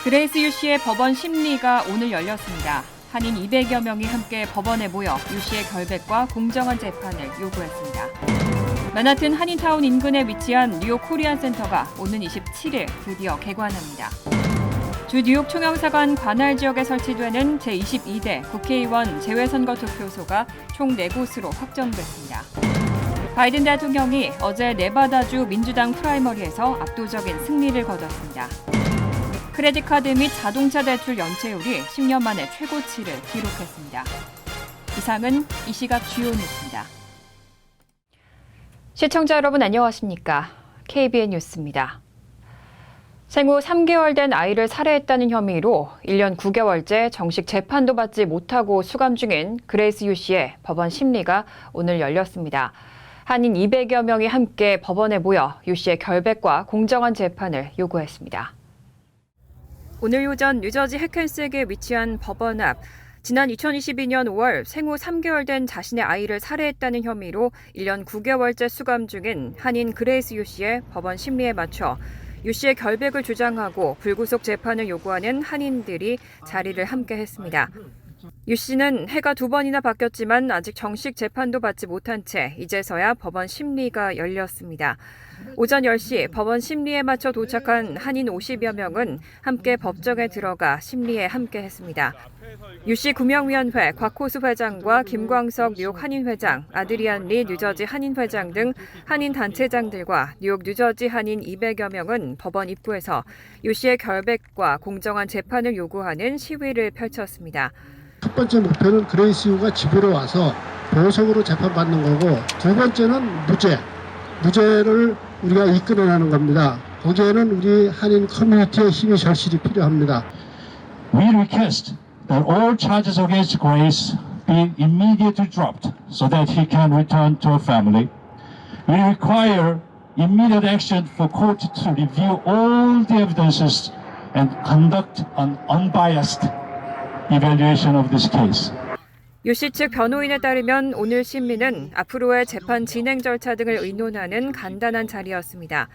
그레이스 유 씨의 법원 심리가 오늘 열렸습니다. 한인 200여 명이 함께 법원에 모여 유 씨의 결백과 공정한 재판을 요구했습니다. 맨하튼 한인타운 인근에 위치한 뉴욕 코리안 센터가 오는 27일 드디어 개관합니다. 주 뉴욕 총영사관 관할 지역에 설치되는 제22대 국회의원 재외선거 투표소가 총 4곳으로 확정됐습니다. 바이든 대통령이 어제 네바다주 민주당 프라이머리에서 압도적인 승리를 거뒀습니다. 크레딧 카드 및 자동차 대출 연체율이 10년 만에 최고치를 기록했습니다. 이상은 이 시각 주요 뉴스입니다. 시청자 여러분 안녕하십니까? KBN 뉴스입니다. 생후 3개월 된 아이를 살해했다는 혐의로 1년 9개월째 정식 재판도 받지 못하고 수감 중인 그레이스 유 씨의 법원 심리가 오늘 열렸습니다. 한인 200여 명이 함께 법원에 모여 유 씨의 결백과 공정한 재판을 요구했습니다. 오늘 오전 뉴저지 해켄스에 위치한 법원 앞, 지난 2022년 5월 생후 3개월 된 자신의 아이를 살해했다는 혐의로 1년 9개월째 수감 중인 한인 그레이스 유 씨의 법원 심리에 맞춰 유 씨의 결백을 주장하고 불구속 재판을 요구하는 한인들이 자리를 함께 했습니다. 유 씨는 해가 2번이나 바뀌었지만 아직 정식 재판도 받지 못한 채 이제서야 법원 심리가 열렸습니다. 오전 10시 법원 심리에 맞춰 도착한 한인 50여 명은 함께 법정에 들어가 심리에 함께 했습니다. 유 씨 구명위원회 곽호수 회장과 김광석 뉴욕 한인회장, 아드리안 리 뉴저지 한인회장 등 한인 단체장들과 뉴욕 뉴저지 한인 200여 명은 법원 입구에서 유 씨의 결백과 공정한 재판을 요구하는 시위를 펼쳤습니다. 첫 번째 목표는 그레이스 유가 집으로 와서 보석으로 재판받는 거고, 두 번째는 무죄를 우리가 이끌어내는 겁니다. 거기에는 우리 한인 커뮤니티의 힘이 절실히 필요합니다. We request that all charges against Grace be immediately dropped so that he can return to her family. We require immediate action for court to review all the evidences and conduct an unbiased evaluation of this case. 유 씨 측 변호인에 따르면 오늘 심리는 앞으로의 재판 진행 절차 등을 의논하는 간단한 자리였습니다.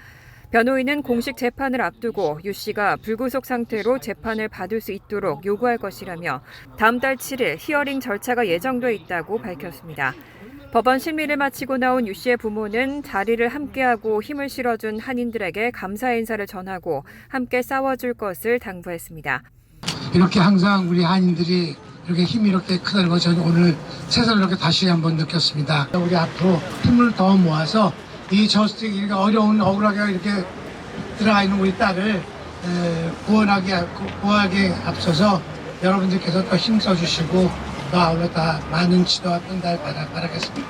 변호인은 공식 재판을 앞두고 유 씨가 불구속 상태로 재판을 받을 수 있도록 요구할 것이라며 다음 달 7일 히어링 절차가 예정돼 있다고 밝혔습니다. 법원 심리를 마치고 나온 유 씨의 부모는 자리를 함께하고 힘을 실어준 한인들에게 감사 인사를 전하고 함께 싸워줄 것을 당부했습니다. 이렇게 항상 우리 한인들이 이렇게 힘이 이렇게 크다는 걸 저는 오늘 새삼 이렇게 다시 한번 느꼈습니다. 우리 앞으로 힘을 더 모아서 이 저스틱 어려운 억울하게 이렇게 들어가 있는 우리 딸을 구원하게 앞서서 여러분들께서 더 힘써주시고 더 아울러 다 많은 지도와 편달 바라겠습니다.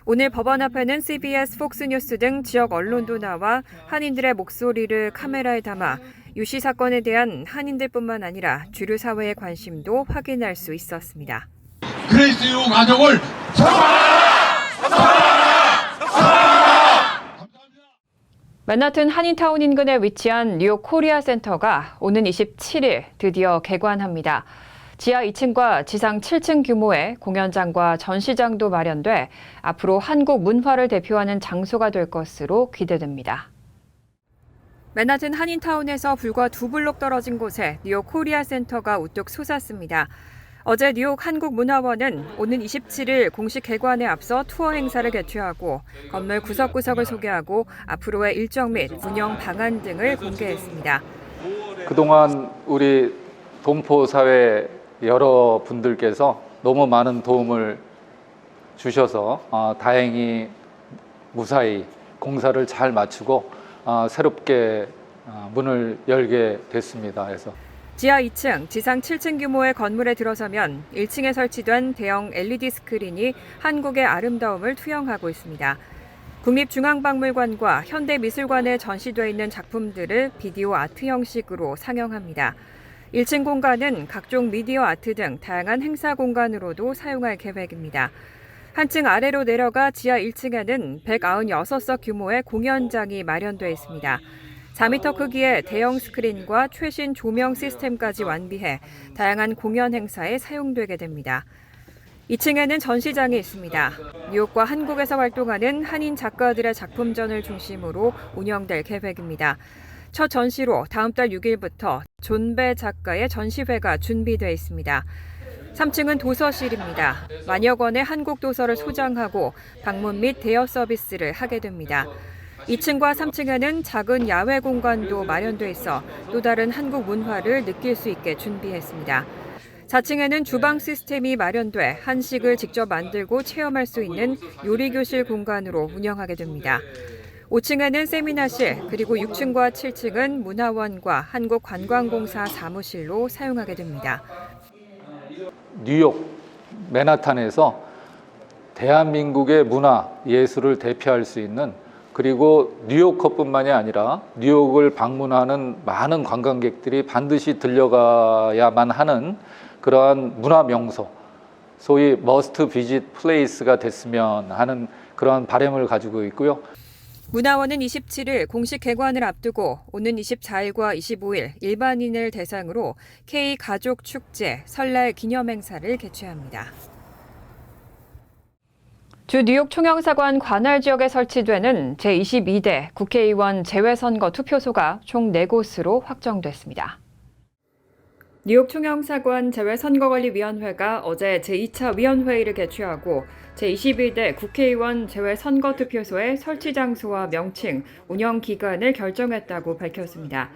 오늘 법원 앞에는 CBS, 폭스뉴스 등 지역 언론도 나와 한인들의 목소리를 카메라에 담아 유 씨 사건에 대한 한인들뿐만 아니라 주류 사회의 관심도 확인할 수 있었습니다. 그레이스 유 가족을 맨하튼 한인타운 인근에 위치한 뉴욕 코리아 센터가 오는 27일 드디어 개관합니다. 지하 2층과 지상 7층 규모의 공연장과 전시장도 마련돼 앞으로 한국 문화를 대표하는 장소가 될 것으로 기대됩니다. 맨하튼 한인타운에서 불과 2블록 떨어진 곳에 뉴욕 코리아 센터가 우뚝 솟았습니다. 어제 뉴욕 한국문화원은 오는 27일 공식 개관에 앞서 투어 행사를 개최하고 건물 구석구석을 소개하고 앞으로의 일정 및 운영 방안 등을 공개했습니다. 그동안 우리 동포 사회 여러 분들께서 너무 많은 도움을 주셔서 다행히 무사히 공사를 잘 마치고 새롭게 문을 열게 됐습니다. 그래서 지하 2층, 지상 7층 규모의 건물에 들어서면 1층에 설치된 대형 LED 스크린이 한국의 아름다움을 투영하고 있습니다. 국립중앙박물관과 현대미술관에 전시되어 있는 작품들을 비디오 아트 형식으로 상영합니다. 1층 공간은 각종 미디어 아트 등 다양한 행사 공간으로도 사용할 계획입니다. 한층 아래로 내려가 지하 1층에는 196석 규모의 공연장이 마련되어 있습니다. 4m 크기의 대형 스크린과 최신 조명 시스템까지 완비해 다양한 공연 행사에 사용되게 됩니다. 2층에는 전시장이 있습니다. 뉴욕과 한국에서 활동하는 한인 작가들의 작품전을 중심으로 운영될 계획입니다. 첫 전시로 다음 달 6일부터 존배 작가의 전시회가 준비되어 있습니다. 3층은 도서실입니다. 만여 권의 한국 도서를 소장하고 방문 및 대여 서비스를 하게 됩니다. 2층과 3층에는 작은 야외 공간도 마련돼 있어 또 다른 한국 문화를 느낄 수 있게 준비했습니다. 4층에는 주방 시스템이 마련돼 한식을 직접 만들고 체험할 수 있는 요리교실 공간으로 운영하게 됩니다. 5층에는 세미나실, 그리고 6층과 7층은 문화원과 한국관광공사 사무실로 사용하게 됩니다. 뉴욕 맨하탄에서 대한민국의 문화, 예술을 대표할 수 있는, 그리고 뉴요커뿐만이 아니라 뉴욕을 방문하는 많은 관광객들이 반드시 들려가야만 하는 그러한 문화 명소, 소위 머스트 비짓 플레이스가 됐으면 하는 그러한 바람을 가지고 있고요. 문화원은 27일 공식 개관을 앞두고 오는 24일과 25일 일반인을 대상으로 K가족축제 설날 기념행사를 개최합니다. 주 뉴욕 총영사관 관할 지역에 설치되는 제22대 국회의원 재외선거 투표소가 총 4곳으로 확정됐습니다. 뉴욕 총영사관 재외선거관리위원회가 어제 제2차 위원회의를 개최하고 제21대 국회의원 재외선거투표소의 설치 장소와 명칭, 운영 기간을 결정했다고 밝혔습니다.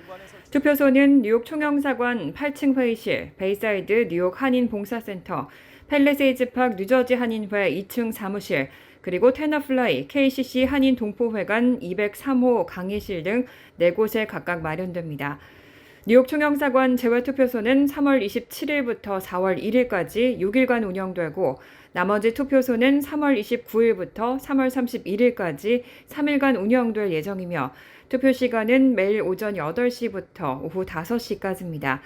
투표소는 뉴욕 총영사관 8층 회의실, 베이사이드 뉴욕 한인봉사센터, 팰리세이즈팍 뉴저지 한인회 2층 사무실, 그리고 테너플라이 KCC 한인 동포회관 203호 강의실 등 4곳에 각각 마련됩니다. 뉴욕 총영사관 재외투표소는 3월 27일부터 4월 1일까지 6일간 운영되고 나머지 투표소는 3월 29일부터 3월 31일까지 3일간 운영될 예정이며 투표 시간은 매일 오전 8시부터 오후 5시까지입니다.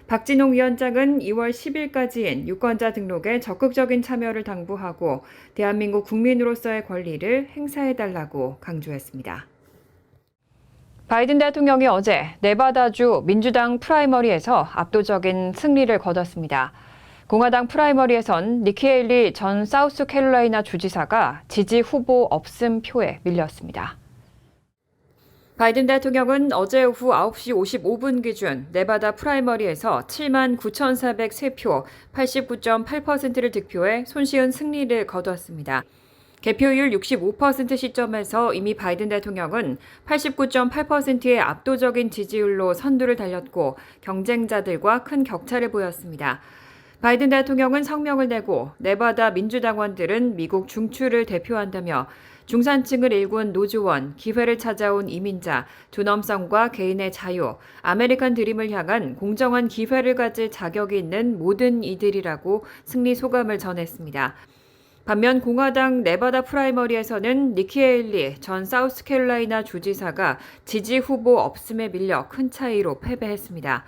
박진홍 위원장은 2월 10일까지인 유권자 등록에 적극적인 참여를 당부하고 대한민국 국민으로서의 권리를 행사해달라고 강조했습니다. 바이든 대통령이 어제 네바다주 민주당 프라이머리에서 압도적인 승리를 거뒀습니다. 공화당 프라이머리에선 니키 헤일리 전 사우스캐롤라이나 주지사가 지지 후보 없음 표에 밀렸습니다. 바이든 대통령은 어제 오후 9시 55분 기준 네바다 프라이머리에서 79,403표, 89.8%를 득표해 손쉬운 승리를 거뒀습니다. 개표율 65% 시점에서 이미 바이든 대통령은 89.8%의 압도적인 지지율로 선두를 달렸고 경쟁자들과 큰 격차를 보였습니다. 바이든 대통령은 성명을 내고 네바다 민주당원들은 미국 중추를 대표한다며 중산층을 일군 노조원, 기회를 찾아온 이민자, 존엄성과 개인의 자유, 아메리칸 드림을 향한 공정한 기회를 가질 자격이 있는 모든 이들이라고 승리 소감을 전했습니다. 반면 공화당 네바다 프라이머리에서는 니키 헤일리 전 사우스캐롤라이나 주지사가 지지 후보 없음에 밀려 큰 차이로 패배했습니다.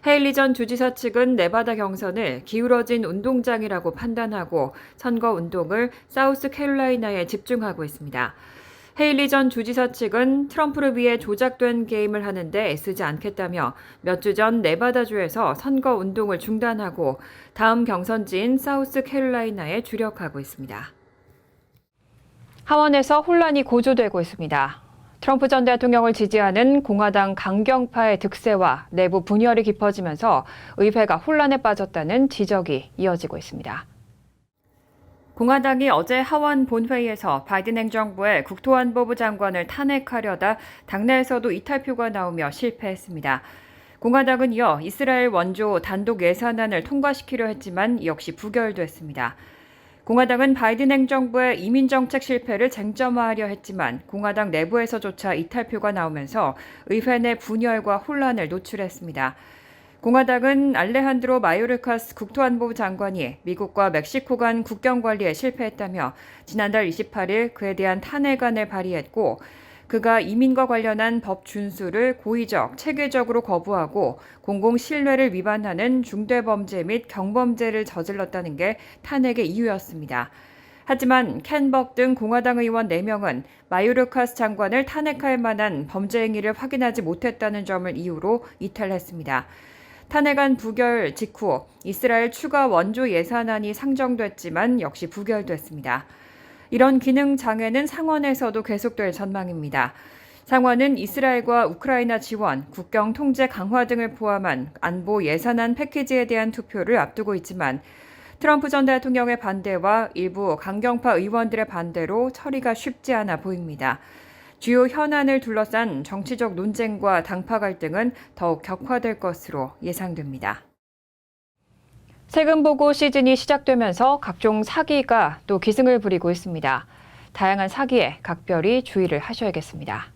헤일리 전 주지사 측은 네바다 경선을 기울어진 운동장이라고 판단하고 선거 운동을 사우스캐롤라이나에 집중하고 있습니다. 헤일리 전 주지사 측은 트럼프를 위해 조작된 게임을 하는데 애쓰지 않겠다며 몇 주 전 네바다주에서 선거 운동을 중단하고 다음 경선지인 사우스캐롤라이나에 주력하고 있습니다. 하원에서 혼란이 고조되고 있습니다. 트럼프 전 대통령을 지지하는 공화당 강경파의 득세와 내부 분열이 깊어지면서 의회가 혼란에 빠졌다는 지적이 이어지고 있습니다. 공화당이 어제 하원 본회의에서 바이든 행정부의 국토안보부 장관을 탄핵하려다 당내에서도 이탈표가 나오며 실패했습니다. 공화당은 이어 이스라엘 원조 단독 예산안을 통과시키려 했지만 역시 부결됐습니다. 공화당은 바이든 행정부의 이민정책 실패를 쟁점화하려 했지만 공화당 내부에서조차 이탈표가 나오면서 의회 내 분열과 혼란을 노출했습니다. 공화당은 알레한드로 마요르카스 국토안보부 장관이 미국과 멕시코 간 국경 관리에 실패했다며 지난달 28일 그에 대한 탄핵안을 발의했고 그가 이민과 관련한 법 준수를 고의적, 체계적으로 거부하고 공공 신뢰를 위반하는 중대범죄 및 경범죄를 저질렀다는 게 탄핵의 이유였습니다. 하지만 켄 벅 등 공화당 의원 4명은 마요르카스 장관을 탄핵할 만한 범죄 행위를 확인하지 못했다는 점을 이유로 이탈했습니다. 탄핵안 부결 직후 이스라엘 추가 원조 예산안이 상정됐지만 역시 부결됐습니다. 이런 기능 장애는 상원에서도 계속될 전망입니다. 상원은 이스라엘과 우크라이나 지원, 국경 통제 강화 등을 포함한 안보 예산안 패키지에 대한 투표를 앞두고 있지만 트럼프 전 대통령의 반대와 일부 강경파 의원들의 반대로 처리가 쉽지 않아 보입니다. 주요 현안을 둘러싼 정치적 논쟁과 당파 갈등은 더욱 격화될 것으로 예상됩니다. 세금 보고 시즌이 시작되면서 각종 사기가 또 기승을 부리고 있습니다. 다양한 사기에 각별히 주의를 하셔야겠습니다.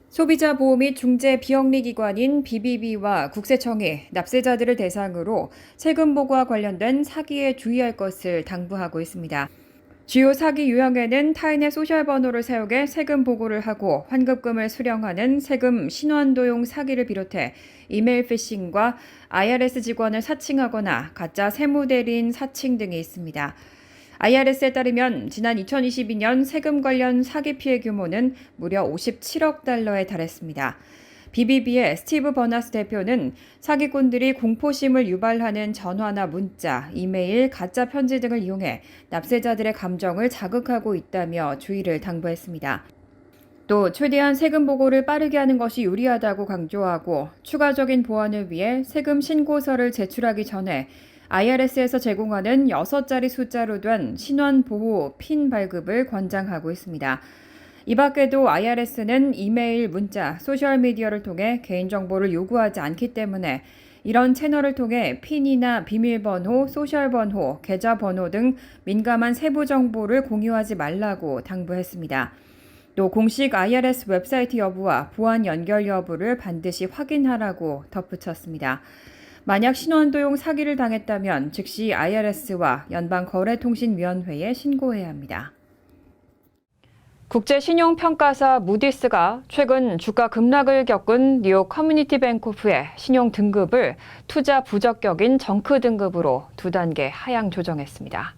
소비자 보호 및 중재 비영리 기관인 BBB와 국세청이 납세자들을 대상으로 세금 보고와 관련된 사기에 주의할 것을 당부하고 있습니다. 주요 사기 유형에는 타인의 소셜 번호를 사용해 세금 보고를 하고 환급금을 수령하는 세금 신원도용 사기를 비롯해 이메일 피싱과 IRS 직원을 사칭하거나 가짜 세무대리인 사칭 등이 있습니다. IRS에 따르면 지난 2022년 세금 관련 사기 피해 규모는 무려 57억 달러에 달했습니다. BBB의 스티브 버나스 대표는 사기꾼들이 공포심을 유발하는 전화나 문자, 이메일, 가짜 편지 등을 이용해 납세자들의 감정을 자극하고 있다며 주의를 당부했습니다. 또 최대한 세금 보고를 빠르게 하는 것이 유리하다고 강조하고 추가적인 보완을 위해 세금 신고서를 제출하기 전에 IRS에서 제공하는 6자리 숫자로 된 신원보호 핀 발급을 권장하고 있습니다. 이 밖에도 IRS는 이메일, 문자, 소셜미디어를 통해 개인정보를 요구하지 않기 때문에 이런 채널을 통해 핀이나 비밀번호, 소셜번호, 계좌번호 등 민감한 세부 정보를 공유하지 말라고 당부했습니다. 또 공식 IRS 웹사이트 여부와 보안 연결 여부를 반드시 확인하라고 덧붙였습니다. 만약 신원도용 사기를 당했다면 즉시 IRS와 연방거래통신위원회에 신고해야 합니다. 국제신용평가사 무디스가 최근 주가 급락을 겪은 뉴욕 커뮤니티 뱅코프의 신용 등급을 투자 부적격인 정크 등급으로 2단계 하향 조정했습니다.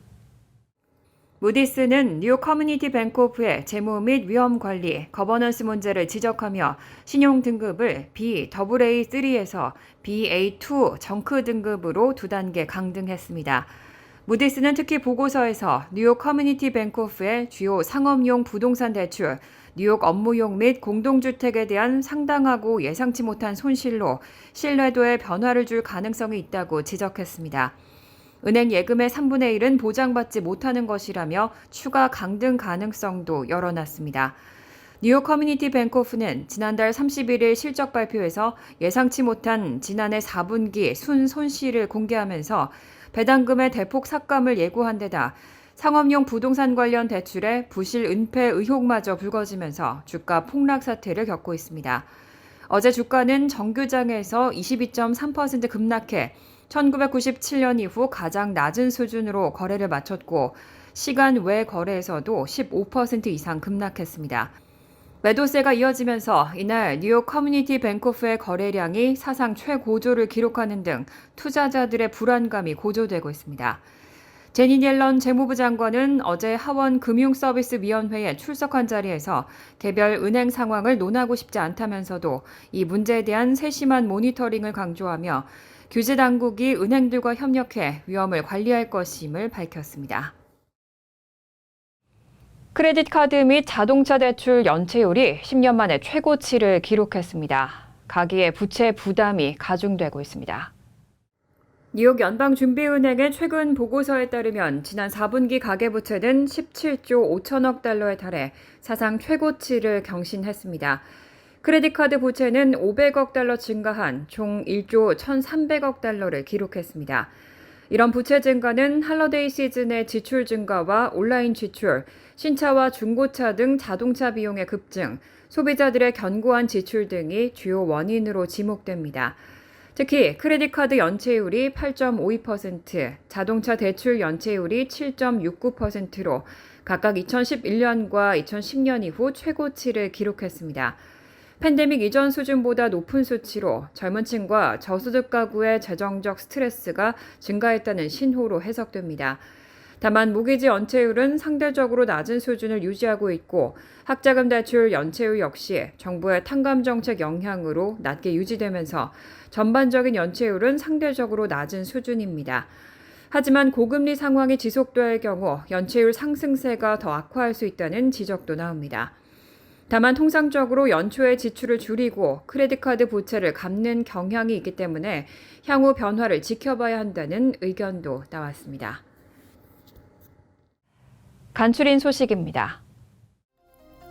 무디스는 뉴욕 커뮤니티 뱅코프의 재무 및 위험 관리, 거버넌스 문제를 지적하며 신용 등급을 BAA3에서 BA2 정크 등급으로 2단계 강등했습니다. 무디스는 특히 보고서에서 뉴욕 커뮤니티 뱅코프의 주요 상업용 부동산 대출, 뉴욕 업무용 및 공동주택에 대한 상당하고 예상치 못한 손실로 신뢰도에 변화를 줄 가능성이 있다고 지적했습니다. 은행 예금의 3분의 1은 보장받지 못하는 것이라며 추가 강등 가능성도 열어놨습니다. 뉴욕 커뮤니티 뱅코프는 지난달 31일 실적 발표에서 예상치 못한 지난해 4분기 순 손실을 공개하면서 배당금의 대폭 삭감을 예고한 데다 상업용 부동산 관련 대출에 부실 은폐 의혹마저 불거지면서 주가 폭락 사태를 겪고 있습니다. 어제 주가는 정규장에서 22.3% 급락해 1997년 이후 가장 낮은 수준으로 거래를 마쳤고 시간 외 거래에서도 15% 이상 급락했습니다. 매도세가 이어지면서 이날 뉴욕 커뮤니티 뱅코프의 거래량이 사상 최고조를 기록하는 등 투자자들의 불안감이 고조되고 있습니다. 제니 옐런 재무부 장관은 어제 하원 금융서비스위원회에 출석한 자리에서 개별 은행 상황을 논하고 싶지 않다면서도 이 문제에 대한 세심한 모니터링을 강조하며 규제 당국이 은행들과 협력해 위험을 관리할 것임을 밝혔습니다. 크레딧 카드 및 자동차 대출 연체율이 10년 만에 최고치를 기록했습니다. 가계의 부채 부담이 가중되고 있습니다. 뉴욕 연방준비은행의 최근 보고서에 따르면 지난 4분기 가계부채는 17조 5천억 달러에 달해 사상 최고치를 경신했습니다. 크레딧 카드 부채는 500억 달러 증가한 총 1조 1,300억 달러를 기록했습니다. 이런 부채 증가는 할러데이 시즌의 지출 증가와 온라인 지출, 신차와 중고차 등 자동차 비용의 급증, 소비자들의 견고한 지출 등이 주요 원인으로 지목됩니다. 특히 크레딧 카드 연체율이 8.52%, 자동차 대출 연체율이 7.69%로 각각 2011년과 2010년 이후 최고치를 기록했습니다. 팬데믹 이전 수준보다 높은 수치로 젊은 층과 저소득 가구의 재정적 스트레스가 증가했다는 신호로 해석됩니다. 다만 모기지 연체율은 상대적으로 낮은 수준을 유지하고 있고 학자금 대출 연체율 역시 정부의 탕감 정책 영향으로 낮게 유지되면서 전반적인 연체율은 상대적으로 낮은 수준입니다. 하지만 고금리 상황이 지속될 경우 연체율 상승세가 더 악화할 수 있다는 지적도 나옵니다. 다만 통상적으로 연초에 지출을 줄이고 크레딧카드 부채를 갚는 경향이 있기 때문에 향후 변화를 지켜봐야 한다는 의견도 나왔습니다. 간추린 소식입니다.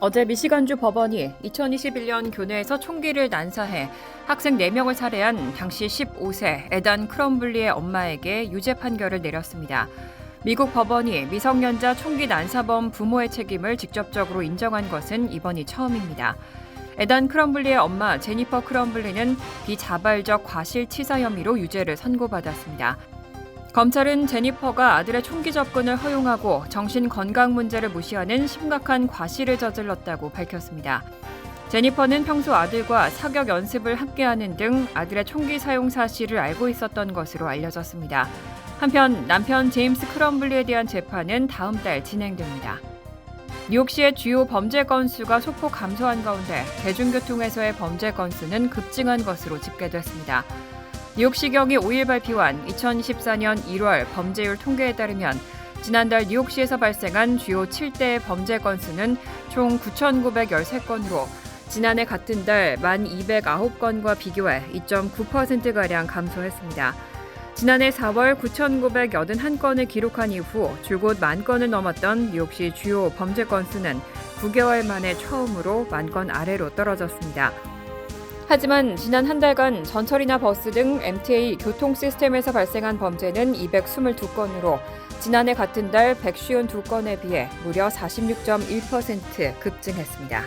어제 미시간주 법원이 2021년 교내에서 총기를 난사해 학생 4명을 살해한 당시 15세 에단 크럼블리의 엄마에게 유죄 판결을 내렸습니다. 미국 법원이 미성년자 총기 난사범 부모의 책임을 직접적으로 인정한 것은 이번이 처음입니다. 에단 크럼블리의 엄마 제니퍼 크럼블리는 비자발적 과실치사 혐의로 유죄를 선고받았습니다. 검찰은 제니퍼가 아들의 총기 접근을 허용하고 정신건강 문제를 무시하는 심각한 과실을 저질렀다고 밝혔습니다. 제니퍼는 평소 아들과 사격 연습을 함께하는 등 아들의 총기 사용 사실을 알고 있었던 것으로 알려졌습니다. 한편 남편 제임스 크럼블리에 대한 재판은 다음 달 진행됩니다. 뉴욕시의 주요 범죄 건수가 소폭 감소한 가운데 대중교통에서의 범죄 건수는 급증한 것으로 집계됐습니다. 뉴욕시경이 5일 발표한 2024년 1월 범죄율 통계에 따르면 지난달 뉴욕시에서 발생한 주요 7대의 범죄 건수는 총 9,913건으로 지난해 같은 달 1,209건과 비교해 2.9%가량 감소했습니다. 지난해 4월 9,981건을 기록한 이후 줄곧 10,000건을 넘었던 뉴욕시 주요 범죄 건수는 9개월 만에 처음으로 10,000건 아래로 떨어졌습니다. 하지만 지난 한 달간 전철이나 버스 등 MTA 교통 시스템에서 발생한 범죄는 222건으로 지난해 같은 달 152건에 비해 무려 46.1% 급증했습니다.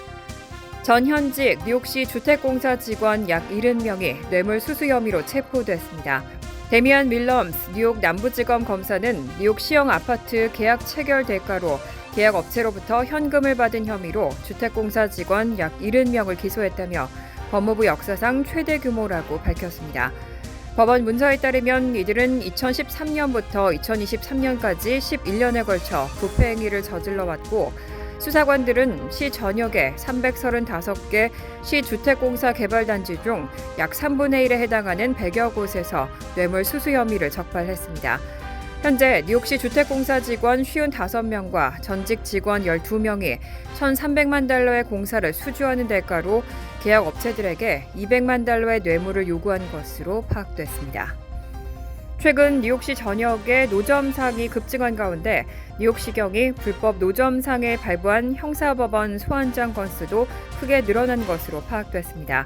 전 현직 뉴욕시 주택공사 직원 약 70명이 뇌물수수 혐의로 체포됐습니다. 데미안 밀럼스 뉴욕 남부지검 검사는 뉴욕 시형 아파트 계약 체결 대가로 계약 업체로부터 현금을 받은 혐의로 주택공사 직원 약 70명을 기소했다며 법무부 역사상 최대 규모라고 밝혔습니다. 법원 문서에 따르면 이들은 2013년부터 2023년까지 11년에 걸쳐 부패 행위를 저질러 왔고 수사관들은 시 전역에 335개 시 주택공사 개발단지 중 약 3분의 1에 해당하는 100여 곳에서 뇌물 수수 혐의를 적발했습니다. 현재 뉴욕시 주택공사 직원 55명과 전직 직원 12명이 1,300만 달러의 공사를 수주하는 대가로 계약 업체들에게 200만 달러의 뇌물을 요구한 것으로 파악됐습니다. 최근 뉴욕시 전역의 노점상이 급증한 가운데 뉴욕시경이 불법 노점상에 발부한 형사법원 소환장 건수도 크게 늘어난 것으로 파악됐습니다.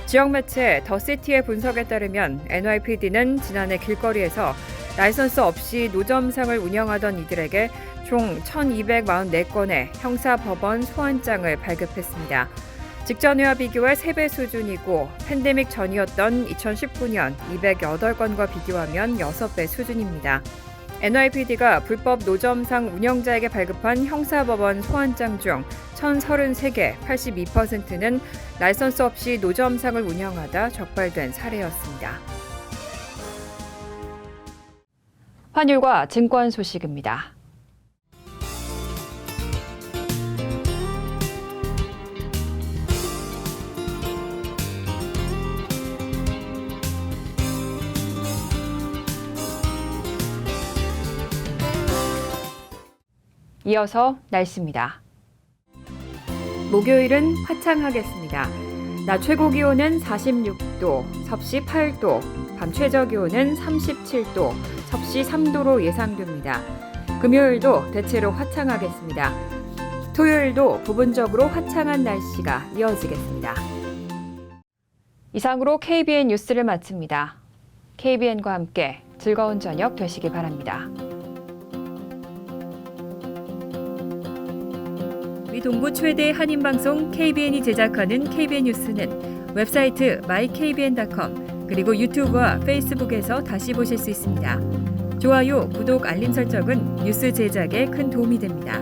지역 매체 더시티의 분석에 따르면 NYPD는 지난해 길거리에서 라이선스 없이 노점상을 운영하던 이들에게 총 1,244건의 형사법원 소환장을 발급했습니다. 직전해와 비교해 3배 수준이고 팬데믹 전이었던 2019년 208건과 비교하면 6배 수준입니다. NYPD가 불법 노점상 운영자에게 발급한 형사법원 소환장 중 1,033개, 82%는 라이선스 없이 노점상을 운영하다 적발된 사례였습니다. 환율과 증권 소식입니다. 이어서 날씨입니다. 목요일은 화창하겠습니다. 낮 최고 기온은 46도, 섭씨 8도, 밤 최저 기온은 37도, 섭씨 3도로 예상됩니다. 금요일도 대체로 화창하겠습니다. 토요일도 부분적으로 화창한 날씨가 이어지겠습니다. 이상으로 KBN 뉴스를 마칩니다. KBN과 함께 즐거운 저녁 되시기 바랍니다. 우리 동부 최대 한인방송 KBN이 제작하는 KBN 뉴스는 웹사이트 mykbn.com 그리고 유튜브와 페이스북에서 다시 보실 수 있습니다. 좋아요, 구독, 알림 설정은 뉴스 제작에 큰 도움이 됩니다.